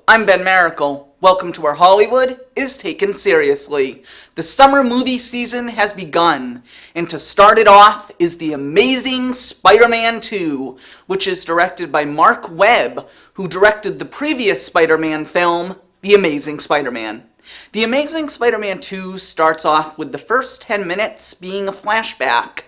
I'm Ben Maracle. Welcome to where Hollywood is taken seriously. The summer movie season has begun, and to start it off is The Amazing Spider-Man 2, which is directed by Mark Webb, who directed the previous Spider-Man film, The Amazing Spider-Man. The Amazing Spider-Man 2 starts off with the first 10 minutes being a flashback.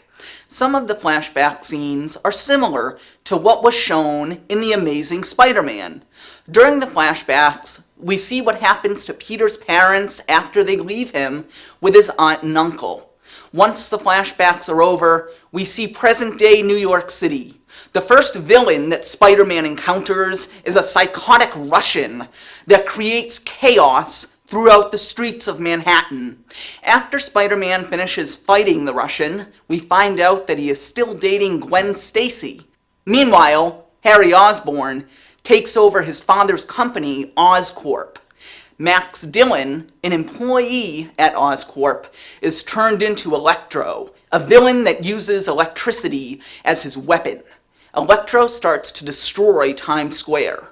Some of the flashback scenes are similar to what was shown in The Amazing Spider-Man. During the flashbacks, we see what happens to Peter's parents after they leave him with his aunt and uncle. Once the flashbacks are over, we see present-day New York City. The first villain that Spider-Man encounters is a psychotic Russian that creates chaos throughout the streets of Manhattan. After Spider-Man finishes fighting the Russian, we find out that he is still dating Gwen Stacy. Meanwhile, Harry Osborn takes over his father's company, Oscorp. Max Dillon, an employee at Oscorp, is turned into Electro, a villain that uses electricity as his weapon. Electro starts to destroy Times Square.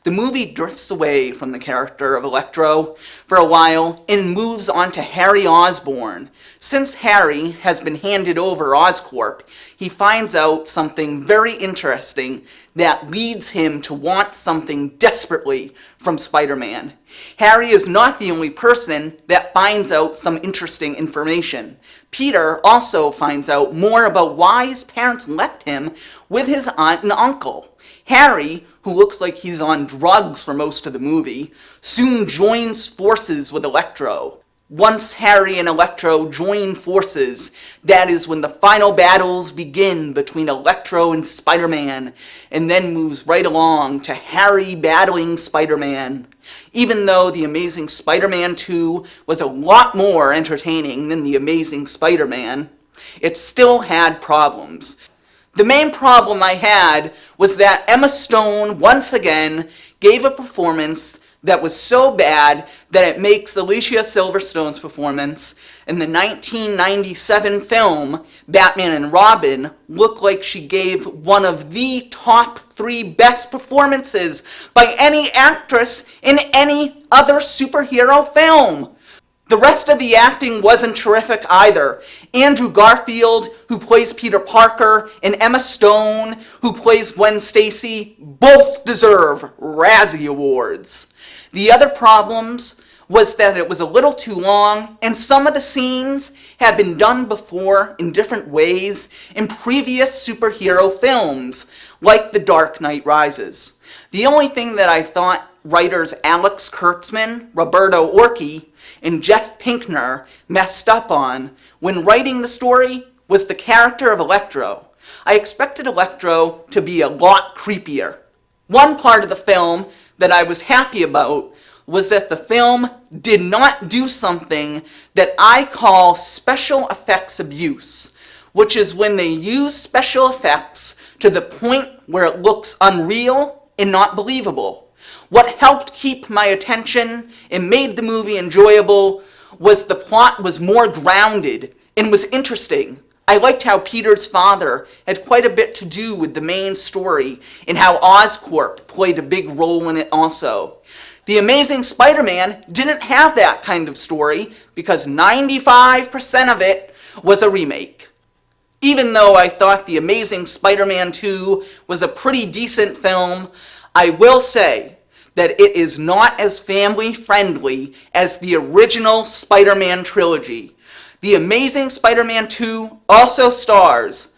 The movie drifts away from the character of Electro for a while and moves on to Harry Osborn. Since Harry has been handed over Oscorp, he finds out something very interesting that leads him to want something desperately from Spider-Man. Harry is not the only person that finds out some interesting information. Peter also finds out more about why his parents left him with his aunt and uncle. Harry, who looks like he's on drugs for most of the movie, soon joins forces with Electro. Once Harry and Electro join forces, that is when the final battles begin between Electro and Spider-Man, and then moves right along to Harry battling Spider-Man. Even though The Amazing Spider-Man 2 was a lot more entertaining than The Amazing Spider-Man, it still had problems. The main problem I had was that Emma Stone, once again, gave a performance that was so bad that it makes Alicia Silverstone's performance in the 1997 film Batman and Robin look like she gave one of the top 3 best performances by any actress in any other superhero film. The rest of the acting wasn't terrific either. Andrew Garfield, who plays Peter Parker, and Emma Stone, who plays Gwen Stacy, both deserve Razzie Awards. The other problems was that it was a little too long, and some of the scenes had been done before in different ways in previous superhero films, like The Dark Knight Rises. The only thing that I thought writers Alex Kurtzman, Roberto Orci, and Jeff Pinkner messed up on when writing the story was the character of Electro. I expected Electro to be a lot creepier. One part of the film that I was happy about was that the film did not do something that I call special effects abuse, which is when they use special effects to the point where it looks unreal and not believable. What helped keep my attention and made the movie enjoyable was the plot was more grounded and was interesting. I liked how Peter's father had quite a bit to do with the main story and how Oscorp played a big role in it also. The Amazing Spider-Man didn't have that kind of story because 95% of it was a remake. Even though I thought The Amazing Spider-Man 2 was a pretty decent film, I will say that it is not as family-friendly as the original Spider-Man trilogy. The Amazing Spider-Man 2 also stars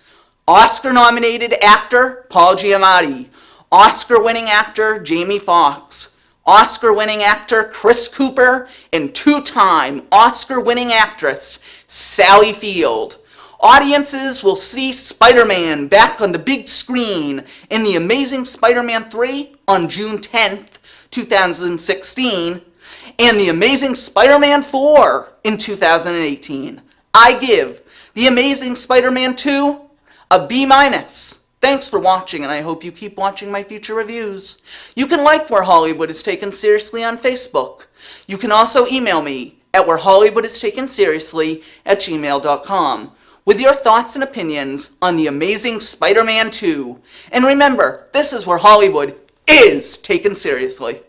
Oscar-nominated actor Paul Giamatti, Oscar-winning actor Jamie Foxx, Oscar-winning actor Chris Cooper, and 2-time Oscar-winning actress Sally Field. Audiences will see Spider-Man back on the big screen in The Amazing Spider-Man 3 on June 10th, 2016, and The Amazing Spider-Man 4 in 2018. I give The Amazing Spider-Man 2 a B-. Thanks for watching, and I hope you keep watching my future reviews. You can like Where Hollywood is Taken Seriously on Facebook. You can also email me at wherehollywoodisTakenSeriously@gmail.com with your thoughts and opinions on The Amazing Spider-Man 2. And remember, this is where Hollywood is taken seriously.